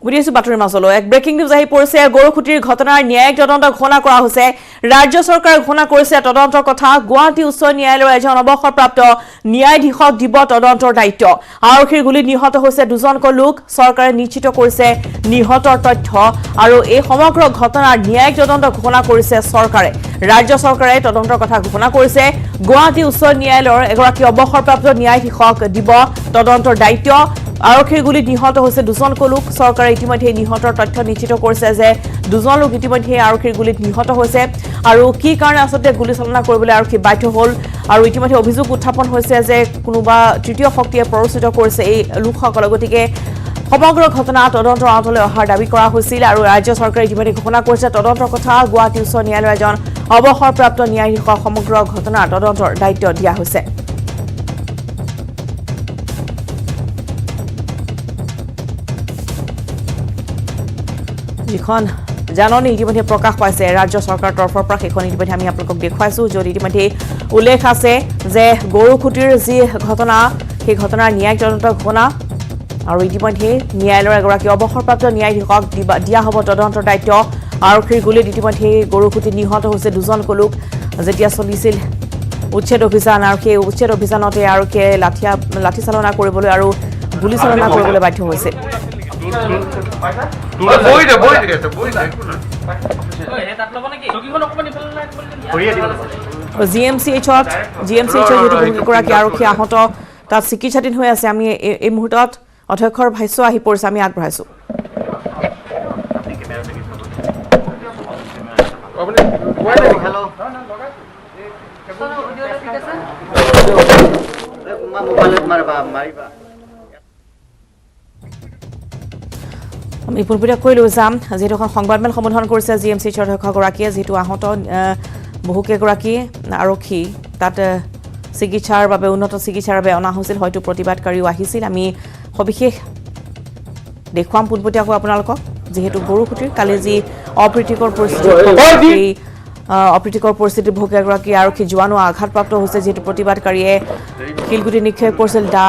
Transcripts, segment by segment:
বুঝিছো বাতৰিৰ মাজলৈ এক ব্ৰেকিং নিউজ আহি পৰিছে গৰুখুটিৰ ঘটনাৰ ন্যায়িক তদন্ত ঘোষণা কৰা হৈছে ৰাজ্য চৰকাৰে ঘোষণা কৰিছে তদন্তৰ কথা গুৱাহাটী উচ্চ ন্যায়ালয়ৰ এজন অৱসৰপ্ৰাপ্ত ন্যায়াধীশক দিব তদন্তৰ দায়িত্ব আৰক্ষীৰ গুলীত নিহত হৈছে দুজনকৈ লোক চৰকাৰে নিশ্চিত কৰিছে নিহতৰ তথ্য আৰু এই সমগ্ৰ ঘটনাৰ ন্যায়িক তদন্ত ঘোষণা কৰিছে চৰকাৰে ৰাজ্য চৰকাৰে তদন্তৰ কথা ঘোষণা কৰিছে গুৱাহাটী উচ্চ ন্যায়ালয়ৰ এগৰাকী অৱসৰপ্ৰাপ্ত ন্যায়াধীশক দিব তদন্তৰ দায়িত্ব আৰক্ষীৰ গুলীত নিহত হৈছে দুজনকৈ লোক চৰকাৰে ইতিমধ্যে নিহতৰ তথ্য নিশ্চিত কৰিছে যে দুজন লোক ইতিমধ্যে আৰক্ষীৰ গুলীত নিহত হৈছে আৰু কি কাৰণে আসতে গুলী চালনা কৰিবলৈ আৰক্ষী বাধ্য হ'ল আৰু ইতিমধ্যে অভিযোগ উত্থাপন হৈছে যে কোনোবা তৃতীয় শক্তিয়ে প্ৰৰোচিত কৰিছে এই লোকসকলক গতিকে সমগ্ৰ ঘটনা তদন্তৰ আঁতৰলৈ অহাৰ দাবী কৰা হৈছিল আৰু ৰাজ্য চৰকাৰে ইতিমধ্যে ঘোষণা কৰিছে তদন্তৰ কথা গুৱাহাটী উচ্চ ন্যায়ালয়ৰ এজন অৱসৰপ্ৰাপ্ত ন্যায়াধীশক সমগ্ৰ ঘটনাৰ তদন্তৰ দায়িত্ব দিয়া হৈছে যিখন জাননী ইতিমধ্যে প্ৰকাশ পাইছে ৰাজ্য চৰকাৰৰ তৰফৰ পৰা সেইখন ইতিমধ্যে আমি আপোনালোকক দেখুৱাইছো য'ত ইতিমধ্যে উল্লেখ আছে যে গৰুখুটিৰ যি ঘটনা সেই ঘটনাৰ ন্যায়িক তদন্তৰ ঘোষণা আৰু ইতিমধ্যে ন্যায়ালয়ৰ এগৰাকী অৱসৰপ্ৰাপ্ত ন্যায়াধীশক দিয়া হ'ব তদন্তৰ দায়িত্ব আৰক্ষীৰ গুলীত ইতিমধ্যে গৰুখুটিত নিহত হৈছে দুজনকৈ লোক যেতিয়া চলিছিল উচ্ছেদ অভিযান আৰু সেই উচ্ছেদ অভিযানতে আৰক্ষীয়ে লাঠিচালনা কৰিবলৈ আৰু গুলীচালনা কৰিবলৈ বাধ্য হৈছিল জিএমচিএইচত যিগৰাকী আৰক্ষী আহত তাত চিকিৎসাধীন হৈ আছে আমি এই মুহূৰ্তত অধ্যক্ষৰ ভাষ্য আহি পৰিছে আমি আগবঢ়াইছো আমি পুনপুৰীয়া কৈ লৈ যাম যিহেতু এখন সংবাদমেল সম্বোধন কৰিছে জিএমচিএইচৰ অধ্যক্ষগৰাকীয়ে যিহেতু আহত বহুকেইগৰাকী আৰক্ষী তাত চিকিৎসাৰ বাবে উন্নত চিকিৎসাৰ বাবে অনা হৈছিল হয়তো প্ৰতিবাদকাৰীও আহিছিল আমি সবিশেষ দেখুৱাম পুনপুৰীয়াকৈ আপোনালোকক যিহেতু গৰুখুটিৰ কালি যি অপ্ৰীতিকৰ পৰিস্থিতিত বহুকেইগৰাকী আৰক্ষী জোৱানো আঘাতপ্ৰাপ্ত হৈছে যিহেতু প্ৰতিবাদকাৰীয়ে শিলগুটি নিক্ষেপ কৰিছিল দা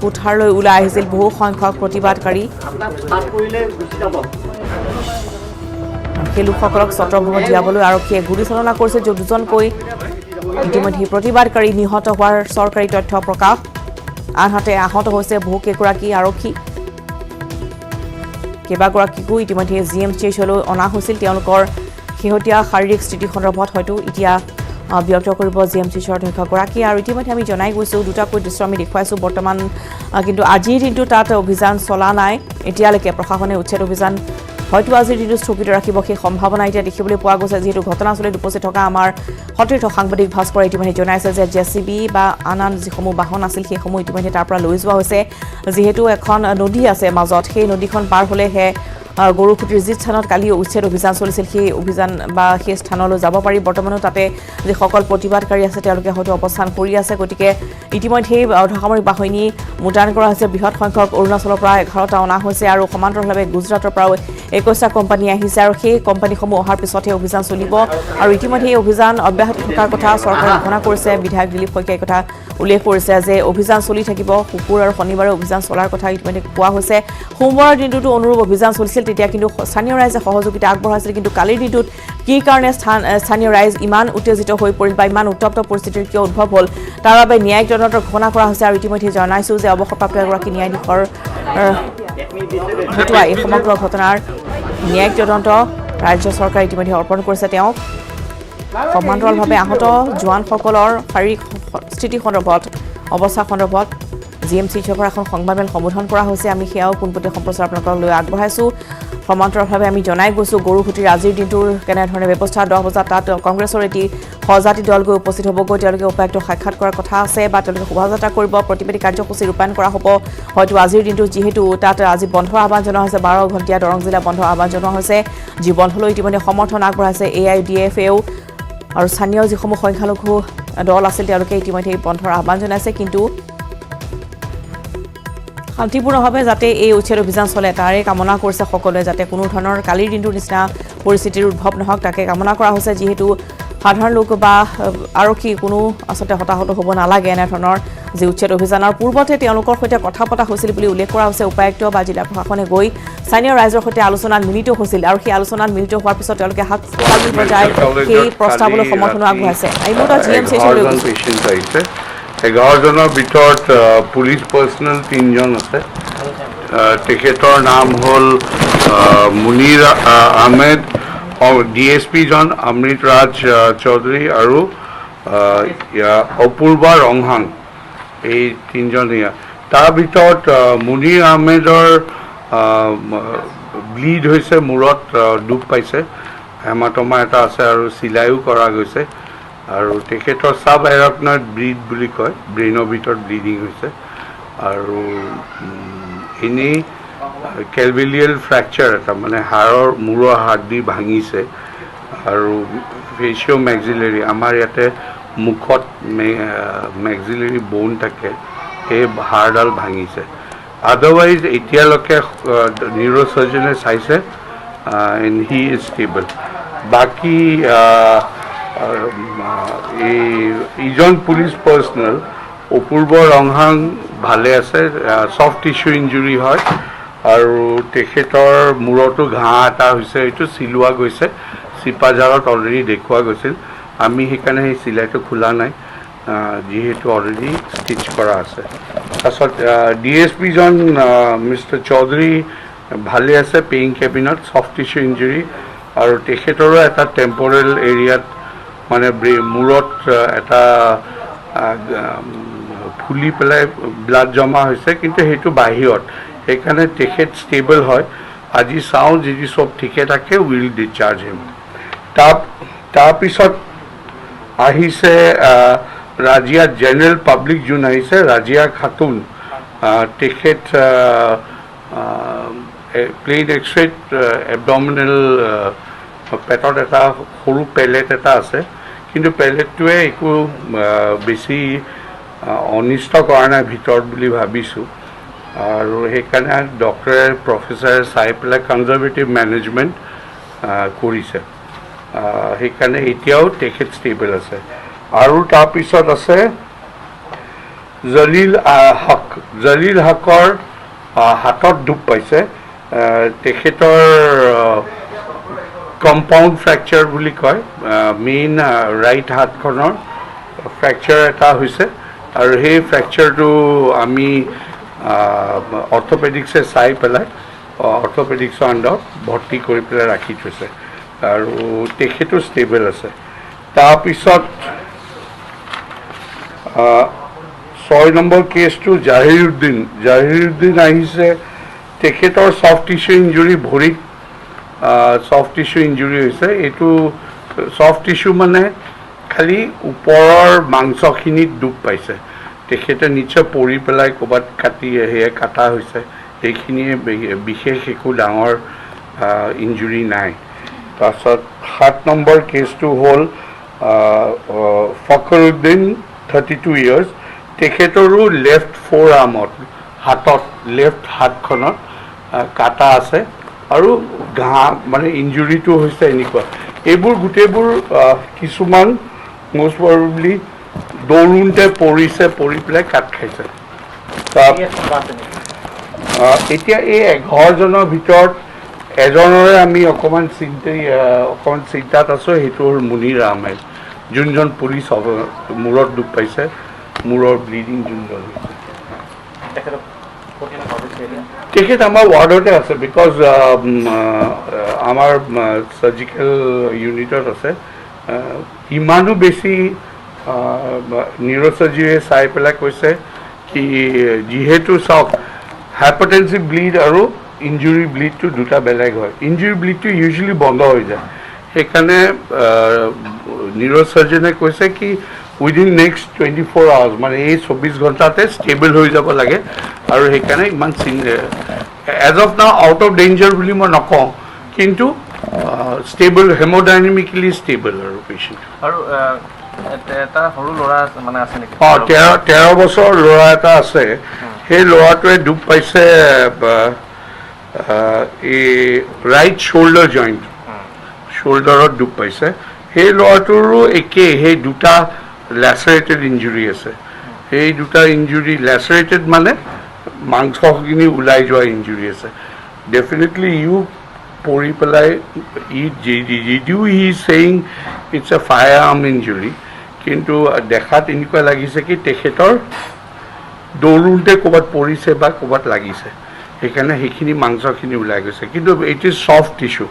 কোঠাৰলৈ ওলাই আহিছিল বহু সংখ্যক প্ৰতিবাদকাৰী সেই লোকসকলক ছত্ৰভংগ দিয়াবলৈ আৰক্ষীয়ে গুলীচালনা কৰিছে য'ত দুজনকৈ ইতিমধ্যে প্ৰতিবাদকাৰী নিহত হোৱাৰ চৰকাৰী তথ্য প্ৰকাশ আনহাতে আহত হৈছে বহুকেইগৰাকী আৰক্ষী কেইবাগৰাকীকো ইতিমধ্যে জিএমচিএইচলৈ অনা হৈছিল তেওঁলোকৰ শেহতীয়া শাৰীৰিক স্থিতি সন্দৰ্ভত হয়তো এতিয়া ব্যক্ত কৰিব জিএমচিএইচৰ অধ্যক্ষগৰাকী আৰু ইতিমধ্যে আমি জনাই গৈছোঁ দুটাকৈ দৃশ্য আমি দেখুৱাইছোঁ বৰ্তমান কিন্তু আজিৰ দিনটো তাত অভিযান চলা নাই এতিয়ালৈকে প্ৰশাসনে উচ্ছেদ অভিযান হয়তো আজিৰ দিনটো স্থগিত ৰাখিব সেই সম্ভাৱনা এতিয়া দেখিবলৈ পোৱা গৈছে যিহেতু ঘটনাস্থলীত উপস্থিত থকা আমাৰ সতীৰ্থ সাংবাদিক ভাস্কৰে ইতিমধ্যে জনাইছে যে জেচিবি বা আন যিসমূহ বাহন আছিল সেইসমূহ ইতিমধ্যে তাৰ পৰা লৈ যোৱা হৈছে যিহেতু এখন নদী আছে মাজত সেই নদীখন পাৰ হ'লেহে গৰুখুটিৰ যি স্থানত কালি উচ্ছেদ অভিযান চলিছিল সেই অভিযান বা সেই স্থানলৈ যাব পাৰি বৰ্তমানো তাতে যিসকল প্ৰতিবাদকাৰী আছে তেওঁলোকে হয়তো অৱস্থান কৰি আছে গতিকে ইতিমধ্যে অৰ্ধসামৰিক বাহিনী মোতায়েন কৰা হৈছে বৃহৎ সংখ্যক অৰুণাচলৰ পৰা 11টা অনা হৈছে আৰু সমান্তৰালভাৱে গুজৰাটৰ পৰাও 21টা কোম্পানী আহিছে আৰু সেই কোম্পানীসমূহ অহাৰ পিছতহে অভিযান চলিব আৰু ইতিমধ্যে এই অভিযান অব্যাহত থকাৰ কথা চৰকাৰে ঘোষণা কৰিছে বিধায়ক দিলীপ শইকীয়াই কথা উল্লেখ কৰিছে যে অভিযান চলি থাকিব শুকুৰ আৰু শনিবাৰে অভিযান চলাৰ কথা ইতিমধ্যে কোৱা হৈছে সোমবাৰৰ দিনটোতো অনুৰূপ অভিযান চলিছিল তেতিয়া কিন্তু স্থানীয় ৰাইজে সহযোগিতা আগবঢ়াইছিল কিন্তু কালিৰ দিনটোত কি কাৰণে স্থানীয় ৰাইজ ইমান উত্তেজিত হৈ পৰিল বা ইমান উত্তপ্ত পৰিস্থিতিৰ কিয় উদ্ভৱ হ'ল তাৰ বাবে ন্যায়িক তদন্তৰ ঘোষণা কৰা হৈছে আৰু ইতিমধ্যে জনাইছোঁ যে অৱসৰপ্ৰাপ্ত এগৰাকী ন্যায়াধীশৰ হতুৱাই এই সমগ্ৰ ঘটনাৰ ন্যায়িক তদন্ত ৰাজ্য চৰকাৰে ইতিমধ্যে অৰ্পণ কৰিছে তেওঁক সমান্তৰালভাৱে আহত জোৱানসকলৰ শাৰীৰিক স্থিতি সন্দৰ্ভত অৱস্থা সন্দৰ্ভত জিএমচিএইচৰ পৰা এখন সংবাদমেল সম্বোধন কৰা হৈছে আমি সেয়াও পোনপটীয়া সম্প্ৰচাৰ আপোনালোকক লৈ আগবঢ়াইছোঁ সমান্তৰালভাৱে আমি জনাই গৈছোঁ গৰুখুটিৰ আজিৰ দিনটোৰ কেনেধৰণে ব্যৱস্থা 10 বজাত তাত কংগ্ৰেছৰ এটি সজাতি দল গৈ উপস্থিত হ'বগৈ তেওঁলোকে উপায়ুক্তক সাক্ষাৎ কৰাৰ কথা আছে বা তেওঁলোকে শোভাযাত্ৰা কৰিব প্ৰতিবাদী কাৰ্যসূচী ৰূপায়ণ কৰা হ'ব হয়তো আজিৰ দিনটো যিহেতু তাত আজি বন্ধৰ আহ্বান জনোৱা হৈছে 12 ঘণ্টীয়া দৰং জিলা বন্ধৰ আহ্বান জনোৱা হৈছে যি বন্ধলৈ ইতিমধ্যে সমৰ্থন আগবঢ়াইছে AIDFও আৰু স্থানীয় যিসমূহ সংখ্যালঘু দল আছিল তেওঁলোকে ইতিমধ্যে বন্ধৰ আহ্বান জনাইছে কিন্তু শান্তিপূৰ্ণভাৱে যাতে এই উচ্ছেদ অভিযান চলে তাৰে কামনা কৰিছে সকলোৱে যাতে কোনো ধৰণৰ কালিৰ দিনটোৰ নিচিনা পৰিস্থিতিৰ উদ্ভৱ নহওক তাকে কামনা কৰা হৈছে যিহেতু সাধাৰণ লোক বা আৰক্ষী কোনো আসতে হতাহত হ'ব নালাগে এনেধৰণৰ যে উচ্ছেদ অভিযানৰ পূৰ্বতে তেওঁলোকৰ সৈতে কথা পতা হৈছিল বুলি উল্লেখ কৰা হৈছে উপায়ুক্ত বা জিলা প্ৰশাসনে গৈ স্থানীয় ৰাইজৰ সৈতে আলোচনাত মিলিত হৈছিল আৰু সেই আলোচনাত মিলিত হোৱাৰ পিছত তেওঁলোকে হাত বজাই সেই প্ৰস্তাৱলৈ সমৰ্থনো আগবঢ়াইছে। এই মুহূৰ্তত GMCHলৈ গৈছে। 11 জনৰ ভিতৰত পুলিচ পাৰ্চনেল 3 জন আছে। তেখেতৰ নাম হ'ল মুনিৰ আহমেদ, DSP জন অমৃত ৰাজ চৌধুৰী আৰু অপূৰ্বা ৰংহাং, এই 3 জন। তাৰ ভিতৰত মুনিৰ আহমেদৰ ব্লিড হৈছে, মূৰত দুখ পাইছে, হেমাটমা এটা আছে আৰু চিলাইও কৰা গৈছে। আৰু তেখেতৰ চাব এৰাকনইড ব্লিড বুলি কয়, ব্ৰেইনৰ ভিতৰত ব্লিডিং হৈছে। আৰু এনেই কেলভেলিয়েল ফ্ৰেকচাৰ এটা, মানে হাড়ৰ মূৰৰ হাড়দি ভাঙিছে। আৰু ফেচিঅ' মেক্সিলাৰী, আমাৰ ইয়াতে মুখত মেক্সিলাৰী ব'ন থাকে, সেই হাড়ডাল ভাঙিছে। আদাৰৱাইজ এতিয়ালৈকে নিউৰ'চাৰ্জনে চাইছে এণ্ড হি ইজ ষ্টেবল। বাকী ইজন পুলিচ পাৰ্চনেল অপূৰ্ব ৰংহাং ভালে আছে, ছফ্ট টিচু ইঞ্জুৰি হয় আৰু তেখেতৰ মূৰতো ঘাঁহ এটা হৈছে, এইটো চিলোৱা গৈছে, চিপাঝাৰত অলৰেডি দেখুওৱা গৈছিল। আমি সেইকাৰণে সেই চিলাইটো খোলা নাই, যিহেতু অলৰেডি ষ্টিচ কৰা আছে। তাৰপিছত DSP জন মিষ্টাৰ চৌধুৰী ভালে আছে, পেইং কেবিনত, ছফ্ট টিচু ইঞ্জুৰি। আৰু তেখেতৰো এটা টেম্পৰেল এৰিয়াত, মানে মূৰত এটা ফুলি পেলাই ব্লাড জমা হৈছে, কিন্তু সেইটো বাহিৰত, সেইকাৰণে তেখেত ষ্টেবল হয়। আজি চাওঁ যদি চব ঠিকে থাকে, উইল ডিছচাৰ্জ হিম। তাৰপিছত আহিছে ৰাজিয়া জেনেৰেল পাব্লিক যোন আহিছে, ৰাজিয়া খাতুন। তেখেত প্লেইন এক্সৰেত এবডমিনেল, পেটত এটা সৰু পেলেট এটা আছে, কিন্তু পেলেটটোৱে একো বেছি অনিষ্ট কৰা নাই ভিতৰত বুলি ভাবিছোঁ। আৰু সেইকাৰণে ডক্টৰে প্ৰফেচাৰে চাই পেলাই কনজাৰ্ভেটিভ মেনেজমেণ্ট কৰিছে, সেইকাৰণে এতিয়াও তেখেত ষ্টেবল আছে। আৰু তাৰপিছত আছে জলিল হকৰ হাতত দুখ পাইছে। তেখেতৰ কম্পাউণ্ড ফ্ৰেকচাৰ বুলি কয়, মেইন ৰাইট হাতখনৰ ফ্ৰেকচাৰ এটা হৈছে। আৰু সেই ফ্ৰেকচাৰটো আমি অৰ্থপেডিক্সে চাই পেলাই অৰ্থপেডিক্সৰ আণ্ডাৰত ভৰ্তি কৰি পেলাই ৰাখি থৈছে, আৰু তেখেতো ষ্টেবল আছে। তাৰপিছত 6 নম্বৰ কেছটো জাহিৰুদ্দিন আহিছে। তেখেতৰ ছফ্ট টিচু ইঞ্জুৰি, ভৰিত ছফ্ট টিচু ইঞ্জুৰি হৈছে। এইটো ছফ্ট টিচু মানে খালি ওপৰৰ মাংসখিনিত দুখ পাইছে। তেখেতে নিশ্চয় পৰি পেলাই ক'ৰবাত সেয়া কাটা হৈছে, সেইখিনিয়ে বিশেষ একো ডাঙৰ ইঞ্জুৰি নাই। তাৰপিছত 7 নম্বৰ কেছটো হ'ল ফখৰুদ্দিন, 32 years। তেখেতৰো লেফ্ট ফ'ৰ আৰ্মত, হাতত, লেফ্ট হাতখনত কাটা আছে, আৰু ঘাঁহ, মানে ইঞ্জুৰিটো হৈছে এনেকুৱা। এইবোৰ গোটেইবোৰ কিছুমান মষ্ট প্ৰবেবলি দৌৰোঁতে পৰিছে, পৰি পেলাই কাট খাইছে। এতিয়া এই 11 জনৰ ভিতৰত এজনৰে আমি অকণমান চিন্তাত আছোঁ, সেইটো হ'ল মুনিৰ আহমেদ, যোনজন পুলিচ মূৰত দুখ পাইছে, মূৰৰ ব্লিডিং যোনজন হৈছে। তেখেত আমাৰ ৱাৰ্ডতে আছে, বিকজ আমাৰ চাৰ্জিকেল ইউনিটত আছে। ইমানো বেছি নিউৰ'চাৰ্জিৰে চাই পেলাই কৈছে কি, যিহেতু চাওক হাইপাৰটেনচিভ ব্লিড আৰু ইঞ্জুৰি ব্লিডটো দুটা বেলেগ হয়। ইঞ্জুৰি ব্লিডটো ইউজুৱেলি বন্ধ হৈ যায়, সেইকাৰণে নিউৰ'চাৰ্জনে কৈছে কি উইদিন নেক্সট 24 hours, মানে এই 24 ঘণ্টাতে ষ্টেবল হৈ যাব লাগে। আৰু সেইকাৰণে ইমান as of now out of danger বুলি মই নকওঁ, কিন্তু ষ্টেবল, হেম'ডাইনামিকেলি ষ্টেবল আৰু পেচেণ্ট। আৰু এটা সৰু ল'ৰা মানে আছে নেকি? 13 বছৰ ল'ৰা এটা আছে। সেই ল'ৰাটোৱে দুখ পাইছে এই ৰাইট শ্বল্ডাৰ জইণ্ট, শ্বল্ডাৰত দুখ পাইছে। সেই ল'ৰাটোৰো একেই, সেই দুটা লেচাৰেটেড ইঞ্জুৰি আছে। সেই দুটা ইঞ্জুৰি লেচাৰেটেড মানে মাংসখিনি ওলাই যোৱা ইঞ্জুৰি আছে। definitely you পৰি পেলাই যদিও হি saying it's a firearm injury কিন্তু দেখাত এনেকুৱা লাগিছে কি তেখেতৰ দৌৰোতে ক'ৰবাত পৰিছে বা ক'ৰবাত লাগিছে সেইকাৰণে সেইখিনি মাংসখিনি ওলাই গৈছে কিন্তু ইট ইজ ছফ্ট টিছ্যু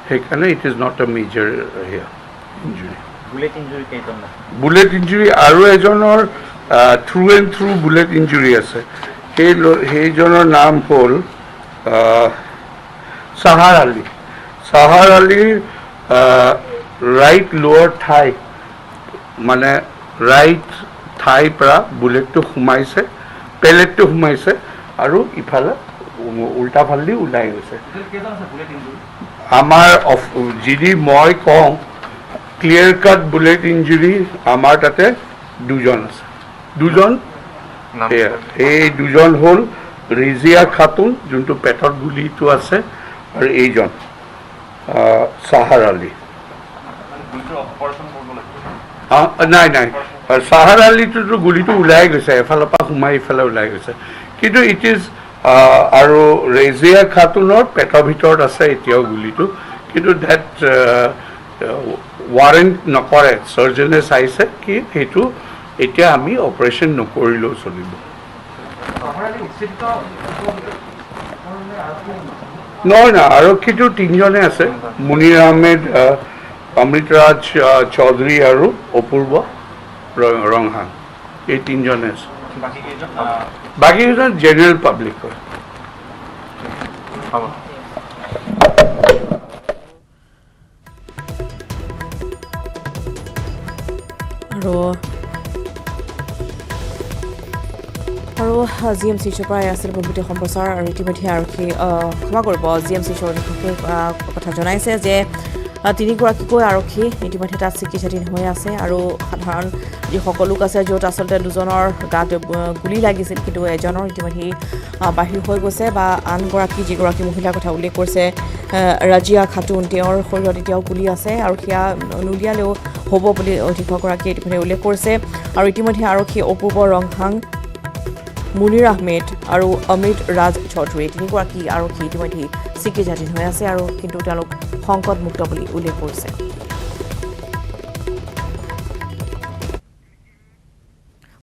সেইকাৰণে it is not a major injury bullet injury আৰু এজনৰ through and through bullet injury আছে সেইজনৰ নাম হ'ল Sahar Ali right lower thigh মানে right thigh পৰা বুলেটটো সোমাইছে পেলেটটো সোমাইছে আৰু ইফালে উল্টা ফালি ওলাই গৈছে আমাৰ যদি মই কওঁ ক্লিয়াৰ কাট বুলেট ইঞ্জুৰি আমাৰ তাতে দুজন আছে এই দুজন হ'ল ৰিজিয়া খাতুন যোনটো পেটৰ গুলিটো আছে আৰু এইজন সাহাৰ আলী নাই সাহাৰ আলীটোতো গুলিটো ওলাই গৈছে এফালৰ পৰা সোমাই ইফালে ওলাই গৈছে কিন্তু ইট ইজ আৰু ৰেজিয়া খাতুনৰ পেটৰ ভিতৰত আছে এতিয়াও গুলিটো কিন্তু ডেট ৱাৰেণ্ট নকৰে চাৰ্জনে চাইছে কি সেইটো এতিয়া আমি অপাৰেশ্যন নকৰিলেও চলিব নহয় না আৰক্ষীটো তিনিজনে আছে মুনিৰ আহমেদ অমৃতৰাজ চৌধুৰী আৰু অপূৰ্ব ৰংহাং এই তিনিজনে আছে বাকীকেইজন জেনেৰেল পাব্লিক হয় আৰু জি এম চিৰ পৰা আছিল বহুতে সম্প্ৰচাৰ আৰু ইতিমধ্যে আৰক্ষী ক্ষমা কৰিব জি এম চিৰ কথা জনাইছে যে তিনিগৰাকীকৈ আৰক্ষী ইতিমধ্যে তাত চিকিৎসাধীন হৈ আছে আৰু সাধাৰণ যিসকল লোক আছে য'ত আচলতে দুজনৰ গাত গুলি লাগিছিল কিন্তু এজনৰ ইতিমধ্যে বাহিৰ হৈ গৈছে বা আনগৰাকী যিগৰাকী মহিলাৰ কথা উল্লেখ কৰিছে ৰাজিয়া খাতুন তেওঁৰ শৰীৰত এতিয়াও গুলি আছে আৰু সেয়া নুলিয়ালেও হ'ব বুলি অধীক্ষকগৰাকীয়ে ইতিমধ্যে উল্লেখ কৰিছে আৰু ইতিমধ্যে আৰক্ষী অপূৰ্ব ৰংহাং মুনিৰ আহমেদ আৰু অমৃত ৰাজ চৌধুৰী তিনিগৰাকী আৰক্ষী ইতিমধ্যে চিকিৎসাধীন হৈ আছে আৰু কিন্তু তেওঁলোক সংকটমুক্ত বুলি উল্লেখ কৰিছে